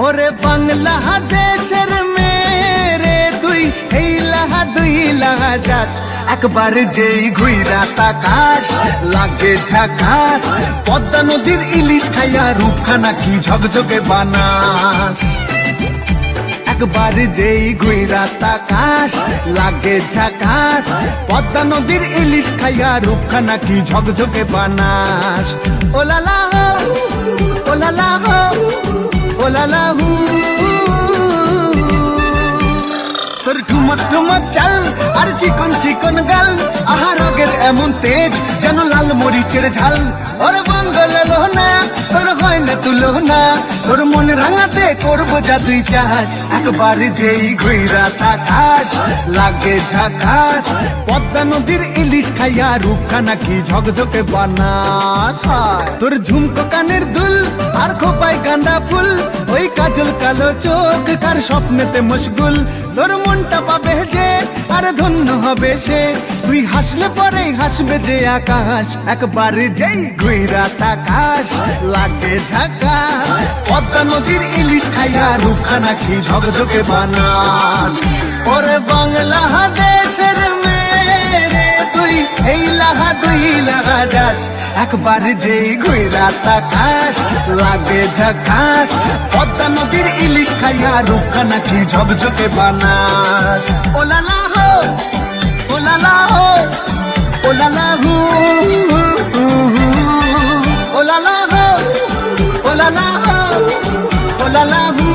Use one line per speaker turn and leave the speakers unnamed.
ওরে বাংলাদেশের মেরে তুই এই লাহা দুই লাহা যাস একবার যেই ঘুইরা তাকাস লাগে ঝাকাস পদ্মা নদীর ইলিশ খাইয়া রূপখানা কি ঝকঝকে বানাস একবার যেই ঘুইরা তাকাস লাগে ঝাকাস পদ্মা নদীর ইলিশ খাইয়া রূপখানা কি ঝকঝকে বানাস ওলালা হো ওলালা হো ওলালা হু তোর ঠুমক ঠুমক চাল আর চিকন চিকন গাল আহা রগের এমন তেজ যেন লাল মরিচের ঝাল ওরে বঙ্গল না তোর হয় না তুলো না তোর মন রাঙাতে করবো যা তুই চাস একবার যেই ঘুইরা তাকাস লাগে ঝাকাস পদ্মা নদীর ইলিশ খাইয়া রূপখানা কি ঝকঝকে বানাস তোর ঝুমকো কানের দুল আর খোপায় গাঁদা ফুল ওই কাজল কালো চোখ কার স্বপ্নেতে মশগুল তোর মনটা পাবে যে আর ধন্য হবে সে তুই হাসলে পরে হাসবে যে আকাশ একবার যেই ঘুইরা তাকাস লাগে ঝাকাস পদ্মা নদীর ইলিশ খাইয়া রূপখানা কি ঝকঝকে বানাস ওরে বাংলাদেশের মেরে তুই এই লাহা দুই লাহা যাস একবার যেই ঘুইরা তাকাস লাগে ঝাকাস পদ্মা নদীর ইলিশ খাইয়া রূপখানা কি ঝকঝকে বানাস ওলালা হো ওলালা হো ওলালা হু ওলালা হো ওলালা হো ওলালা হু